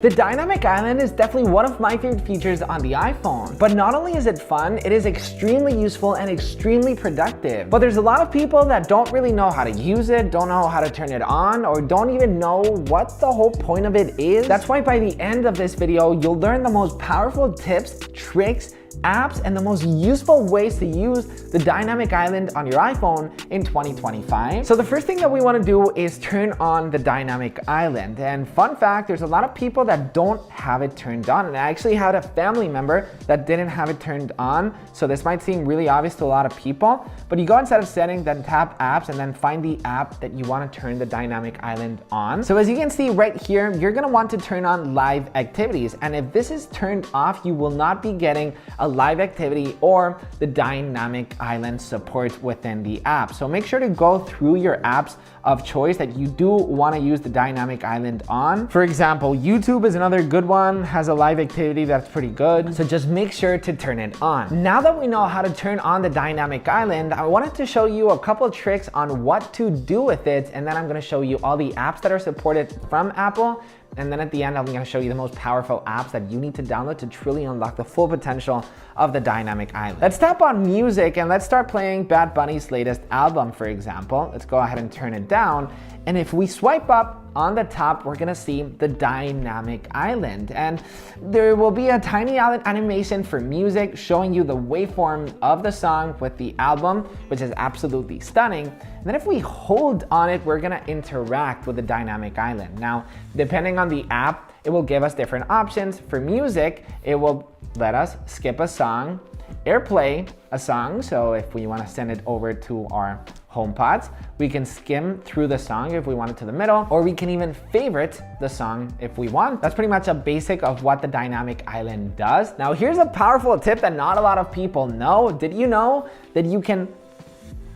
The dynamic island is definitely one of my favorite features on the iPhone. But not only is it fun, it is extremely useful and extremely productive. But there's a lot of people that don't really know how to use it, don't know how to turn it on, or don't even know what the whole point of it is. That's why by the end of this video, you'll learn the most powerful tips, tricks, apps, and the most useful ways to use the dynamic island on your iPhone in 2025. So the first thing that we want to do is turn on the dynamic island. And fun fact, there's a lot of people that don't have it turned on. And I actually had a family member that didn't have it turned on. So this might seem really obvious to a lot of people, but you go inside of settings, then tap apps, and then find the app that you want to turn the dynamic island on. So as you can see right here, you're going to want to turn on live activities. And if this is turned off, you will not be getting a live activity or the dynamic island support within the app. So make sure to go through your apps of choice that you do want to use the dynamic island on. For example, YouTube is another good one, has a live activity that's pretty good. So just make sure to turn it on. Now that we know how to turn on the dynamic island, I wanted to show you a couple of tricks on what to do with it. And then I'm going to show you all the apps that are supported from Apple. And then at the end, I'm going to show you the most powerful apps that you need to download to truly unlock the full potential of the dynamic island. Let's tap on music and let's start playing Bad Bunny's latest album, for example. Let's go ahead and turn it down. And if we swipe up on the top, we're gonna see the dynamic island. And there will be a tiny animation for music showing you the waveform of the song with the album, which is absolutely stunning. And then if we hold on it, we're gonna interact with the dynamic island. Now, depending on the app, it will give us different options. For music, it will let us skip a song, AirPlay a song. So if we want to send it over to our HomePods, we can skim through the song if we want it to the middle, or we can even favorite the song if we want. That's pretty much a basic of what the dynamic island does. Now here's a powerful tip that not a lot of people know. Did you know that you can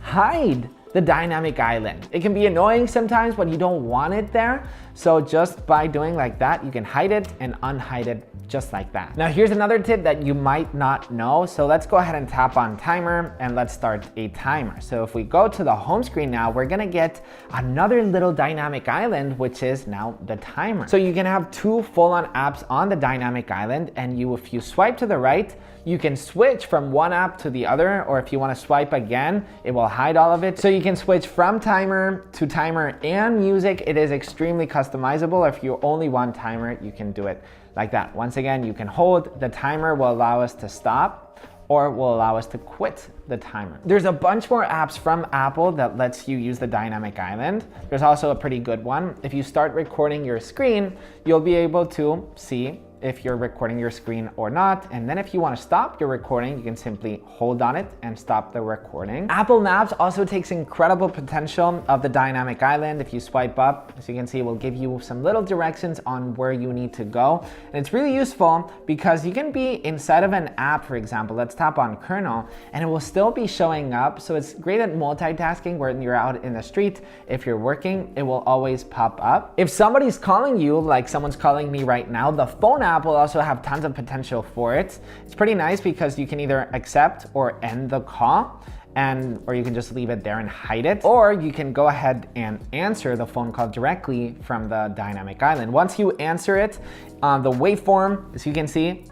hide the dynamic island? It can be annoying sometimes when you don't want it there. So just by doing like that, you can hide it and unhide it just like that. Now here's another tip that you might not know. So let's go ahead and tap on timer and let's start a timer. So if we go to the home screen now, we're gonna get another little dynamic island, which is now the timer. So you can have two full-on apps on the dynamic island, and if you swipe to the right, you can switch from one app to the other, or if you want to swipe again, it will hide all of it. So you can switch from timer to timer and music. It is extremely customizable. If you only want timer, you can do it like that. Once again, you can hold. The timer will allow us to stop or will allow us to quit the timer. There's a bunch more apps from Apple that lets you use the dynamic island. There's also a pretty good one. If you start recording your screen, you'll be able to see if you're recording your screen or not. And then if you want to stop your recording, you can simply hold on it and stop the recording. Apple Maps also takes incredible potential of the dynamic island. If you swipe up, as you can see, it will give you some little directions on where you need to go. And it's really useful because you can be inside of an app, for example. Let's tap on kernel and it will still be showing up. So it's great at multitasking when you're out in the street. If you're working, it will always pop up. If somebody's calling you, like someone's calling me right now, the phone app will also have tons of potential for it. It's pretty nice because you can either accept or end the call, or you can just leave it there and hide it, or you can go ahead and answer the phone call directly from the dynamic island. Once you answer it, the waveform, as you can see,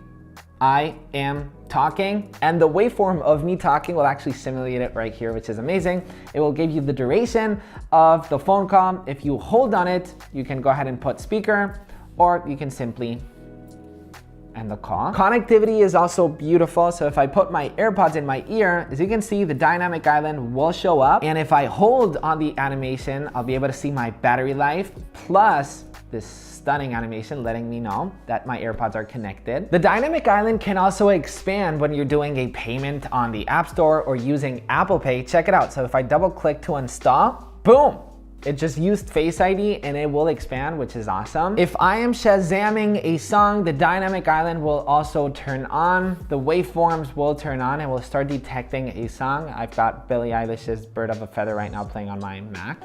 I am talking, and the waveform of me talking will actually simulate it right here, which is amazing. It will give you the duration of the phone call. If you hold on it, you can go ahead and put speaker, or you can simply end the call. Connectivity is also beautiful. So if I put my AirPods in my ear, as you can see, the dynamic island will show up. And if I hold on the animation, I'll be able to see my battery life, plus this stunning animation letting me know that my AirPods are connected. The dynamic island can also expand when you're doing a payment on the App Store or using Apple Pay. Check it out. So if I double click to install, boom, it just used Face ID and it will expand, which is awesome. If I am Shazamming a song, the dynamic island will also turn on. The waveforms will turn on and will start detecting a song. I've got Billie Eilish's Bird of a Feather right now playing on my Mac.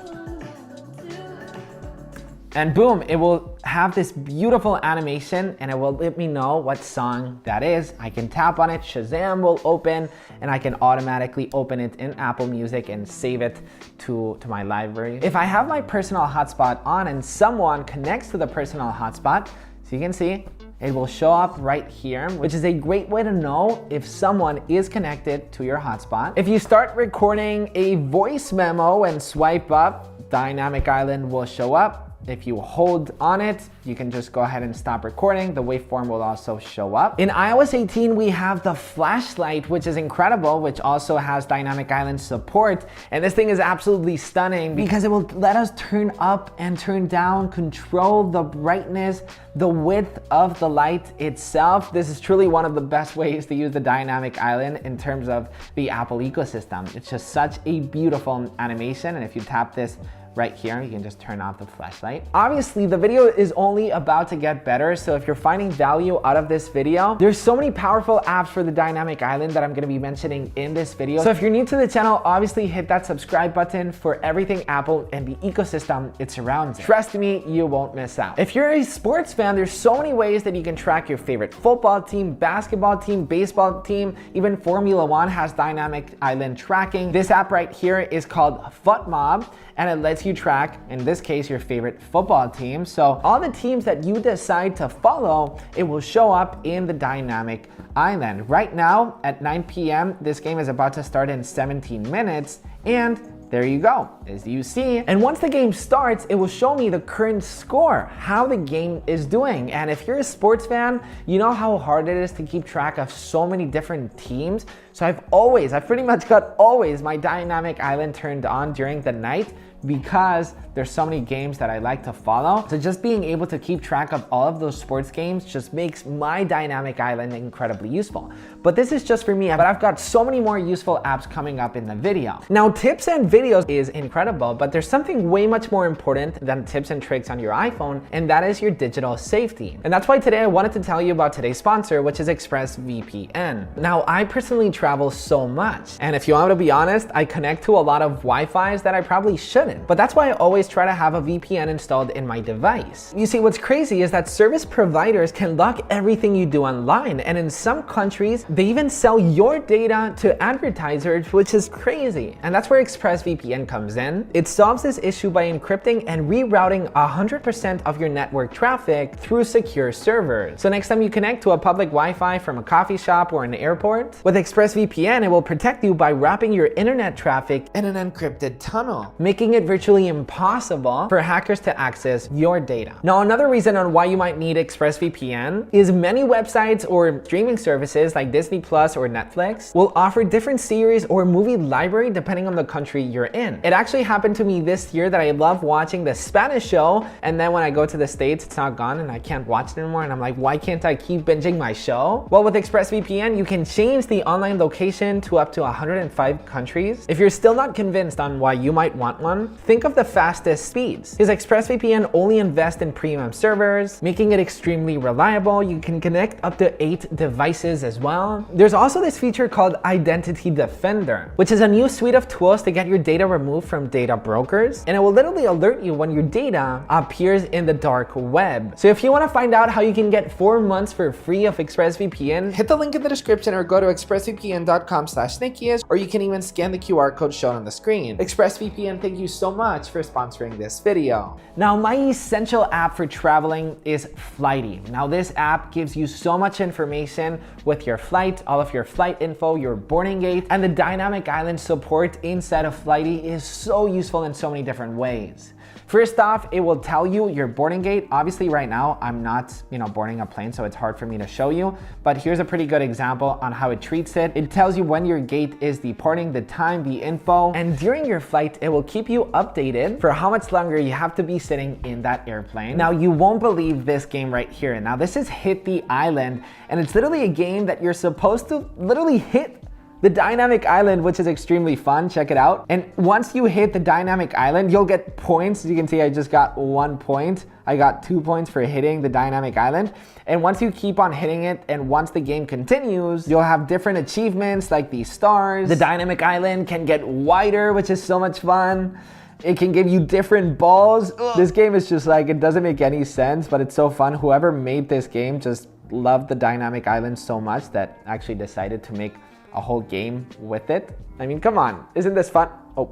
And boom, it will have this beautiful animation and it will let me know what song that is. I can tap on it, Shazam will open, and I can automatically open it in Apple Music and save it to my library. If I have my personal hotspot on and someone connects to the personal hotspot, So you can see it will show up right here, which is a great way to know if someone is connected to your hotspot. If you start recording a voice memo and swipe up, Dynamic Island will show up. If you hold on it, you can just go ahead and stop recording. The waveform will also show up. In iOS 18, we have the flashlight, which is incredible, which also has Dynamic Island support. And this thing is absolutely stunning because it will let us turn up and turn down, control the brightness, the width of the light itself. This is truly one of the best ways to use the Dynamic Island in terms of the Apple ecosystem. It's just such a beautiful animation. And if you tap this right here, you can just turn off the flashlight. Obviously, the video is only about to get better, so if you're finding value out of this video, there's so many powerful apps for the Dynamic Island that I'm gonna be mentioning in this video. So if you're new to the channel, obviously hit that subscribe button for everything Apple and the ecosystem it surrounds. Trust me, you won't miss out. If you're a sports fan, there's so many ways that you can track your favorite football team, basketball team, baseball team, even Formula One has Dynamic Island tracking. This app right here is called FootMob, and it lets you track, in this case, your favorite football team. So all the teams that you decide to follow, it will show up in the Dynamic Island. Right now at 9 p.m., this game is about to start in 17 minutes, and there you go, as you see. And once the game starts, it will show me the current score, how the game is doing. And if you're a sports fan, you know how hard it is to keep track of so many different teams. So I've pretty much got always my Dynamic Island turned on during the night because there's so many games that I like to follow. So just being able to keep track of all of those sports games just makes my Dynamic Island incredibly useful. But this is just for me, but I've got so many more useful apps coming up in the video. Now, tips and videos is incredible, but there's something way much more important than tips and tricks on your iPhone, and that is your digital safety. And that's why today I wanted to tell you about today's sponsor, which is ExpressVPN. Now, I personally travel so much, and if you want to be honest, I connect to a lot of Wi-Fis that I probably shouldn't. But that's why I always try to have a VPN installed in my device. You see, what's crazy is that service providers can log everything you do online, and in some countries, they even sell your data to advertisers, which is crazy. And that's where ExpressVPN comes in. It solves this issue by encrypting and rerouting 100% of your network traffic through secure servers. So next time you connect to a public Wi-Fi from a coffee shop or an airport, with ExpressVPN, it will protect you by wrapping your internet traffic in an encrypted tunnel, making it virtually impossible for hackers to access your data. Now, another reason on why you might need ExpressVPN is many websites or streaming services like Disney Plus or Netflix will offer different series or movie library depending on the country you're in. It actually happened to me this year that I love watching the Spanish show, and then when I go to the States, it's not gone and I can't watch it anymore, and I'm like, why can't I keep binging my show? Well, with ExpressVPN, you can change the online location to up to 105 countries. If you're still not convinced on why you might want one, think of the fastest speeds. Because ExpressVPN only invests in premium servers, making it extremely reliable. You can connect up to 8 devices as well. There's also this feature called Identity Defender, which is a new suite of tools to get your data removed from data brokers, and it will literally alert you when your data appears in the dark web. So if you want to find out how you can get 4 months for free of ExpressVPN, hit the link in the description or go to expressvpn.com/sneakiest, or you can even scan the QR code shown on the screen. ExpressVPN, thank you so much for sponsoring this video. Now, my essential app for traveling is Flighty. Now, this app gives you so much information with your flight, all of your flight info, your boarding gate, and the Dynamic Island support inside of Flighty is so useful in so many different ways. First off, it will tell you your boarding gate. Obviously right now, I'm not, boarding a plane, so it's hard for me to show you, but here's a pretty good example on how it treats it. It tells you when your gate is departing, the time, the info, and during your flight, it will keep you updated for how much longer you have to be sitting in that airplane. Now, you won't believe this game right here. Now, this is Hit the Island, and it's literally a game that you're supposed to literally hit the Dynamic Island, which is extremely fun. Check it out. And once you hit the Dynamic Island, you'll get points. As you can see, I just got 1 point. I got 2 points for hitting the Dynamic Island. And once you keep on hitting it, and once the game continues, you'll have different achievements like these stars. The Dynamic Island can get wider, which is so much fun. It can give you different balls. This game is just like, it doesn't make any sense, but it's so fun. Whoever made this game just loved the Dynamic Island so much that actually decided to make a whole game with it. I mean, come on, isn't this fun? Oh,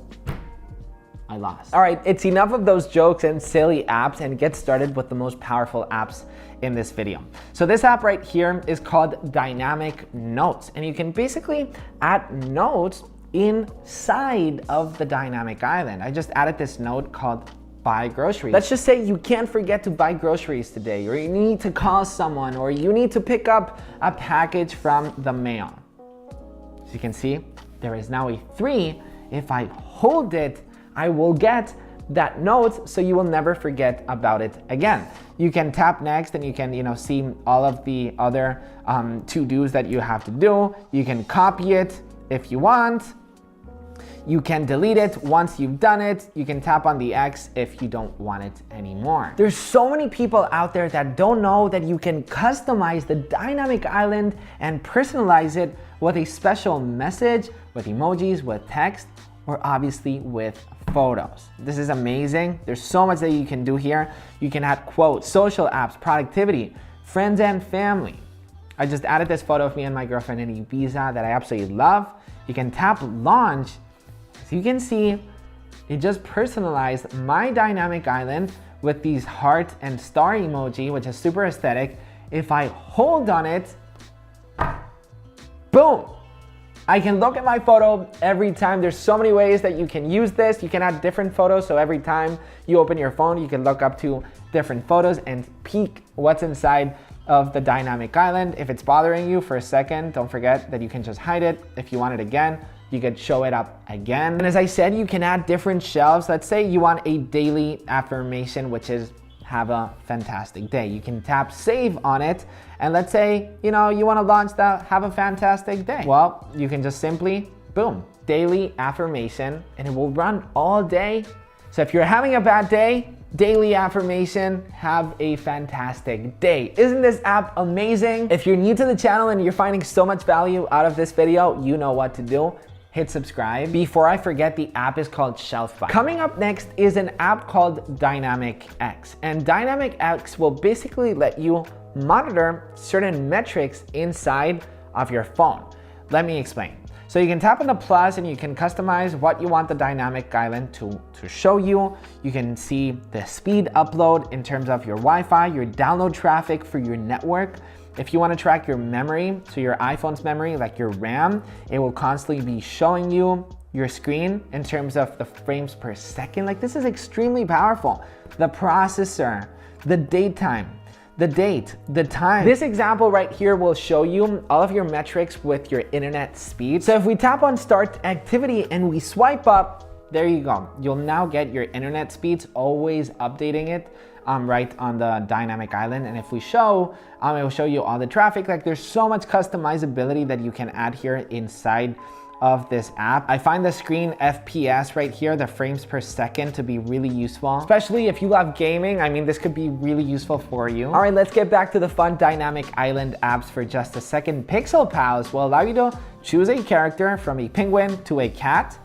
I lost. All right, it's enough of those jokes and silly apps, and get started with the most powerful apps in this video. So this app right here is called Dynamic Notes, and you can basically add notes inside of the dynamic island. I just added this note called buy groceries. Let's just say you can't forget to buy groceries today, or you need to call someone, or you need to pick up a package from the mail. As you can see, there is now a 3. If I hold it, I will get that note, so you will never forget about it again. You can tap next and you can see all of the other to-dos that you have to do. You can copy it if you want. You can delete it once you've done it. You can tap on the X if you don't want it anymore. There's so many people out there that don't know that you can customize the dynamic island and personalize it with a special message, with emojis, with text, or obviously with photos. This is amazing. There's so much that you can do here. You can add quotes, social apps, productivity, friends and family. I just added this photo of me and my girlfriend in Ibiza that I absolutely love. You can tap launch. So you can see it just personalized my dynamic island with these heart and star emoji, which is super aesthetic. If I hold on it, boom, I can look at my photo every time. There's so many ways that you can use this. You can add different photos, so every time you open your phone, you can look up to different photos and peek what's inside of the dynamic island. If it's bothering you for a second, don't forget that you can just hide it. If you want it again, you could show it up again. And as I said, you can add different shelves. Let's say you want a daily affirmation, which is have a fantastic day. You can tap save on it. And let's say, you want to launch the have a fantastic day. Well, you can just simply, boom, daily affirmation, and it will run all day. So if you're having a bad day, daily affirmation, have a fantastic day. Isn't this app amazing? If you're new to the channel and you're finding so much value out of this video, you know what to do. Hit subscribe. Before I forget, the app is called Shelfby. Coming up next is an app called Dynamic X. And Dynamic X will basically let you monitor certain metrics inside of your phone. Let me explain. So you can tap on the plus and you can customize what you want the dynamic island to show you. You can see the speed upload in terms of your Wi-Fi, your download traffic for your network. If you want to track your memory, so your iPhone's memory, like your RAM, it will constantly be showing you your screen in terms of the frames per second. Like, this is extremely powerful. The processor, the daytime, the date, the time. This example right here will show you all of your metrics with your internet speed. So if we tap on start activity and we swipe up, there you go. You'll now get your internet speeds, always updating it right on the dynamic island. And if we show, it will show you all the traffic. Like, there's so much customizability that you can add here inside of this app. I find the screen FPS right here, the frames per second, to be really useful, especially if you love gaming. I mean, this could be really useful for you. All right, let's get back to the fun dynamic island apps for just a second. Pixel Pals will allow you to choose a character from a penguin to a cat.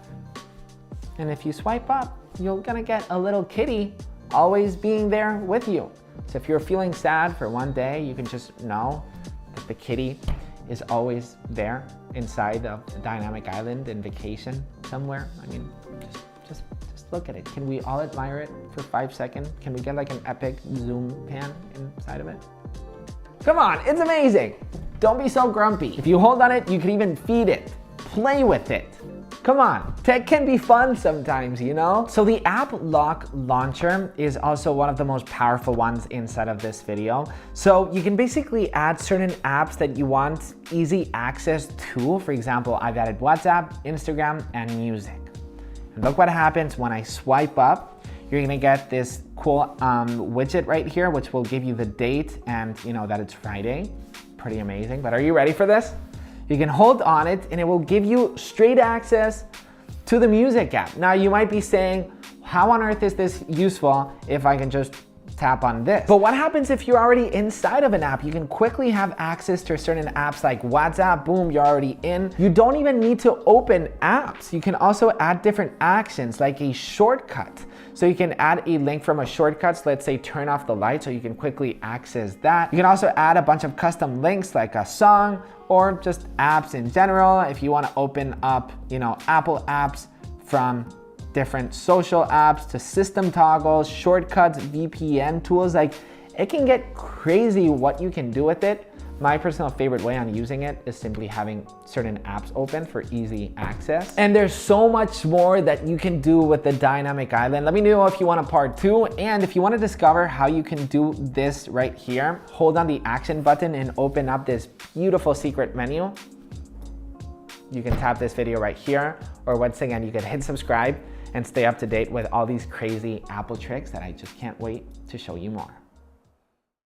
And if you swipe up, you're gonna get a little kitty always being there with you. So if you're feeling sad for one day, you can just know that the kitty is always there inside of the dynamic island in vacation somewhere. I mean, just look at it. Can we all admire it for 5 seconds? Can we get like an epic zoom pan inside of it? Come on, it's amazing. Don't be so grumpy. If you hold on it, you can even feed it, play with it. Come on, tech can be fun sometimes, So the app lock launcher is also one of the most powerful ones inside of this video. So you can basically add certain apps that you want easy access to. For example, I've added WhatsApp, Instagram, and music. And look what happens when I swipe up. You're gonna get this cool widget right here, which will give you the date and that it's Friday. Pretty amazing, but are you ready for this? You can hold on it and it will give you straight access to the music app. Now you might be saying, how on earth is this useful if I can just tap on this? But what happens if you're already inside of an app? You can quickly have access to certain apps like WhatsApp, boom, you're already in. You don't even need to open apps. You can also add different actions like a shortcut. So you can add a link from a shortcut, so let's say turn off the light, so you can quickly access that. You can also add a bunch of custom links like a song or just apps in general. If you want to open up, Apple apps from different social apps to system toggles, shortcuts, VPN tools, like it can get crazy what you can do with it. My personal favorite way on using it is simply having certain apps open for easy access. And there's so much more that you can do with the dynamic island. Let me know if you want a part 2, and if you want to discover how you can do this right here, hold on the action button and open up this beautiful secret menu. You can tap this video right here, or once again, you can hit subscribe and stay up to date with all these crazy Apple tricks that I just can't wait to show you more.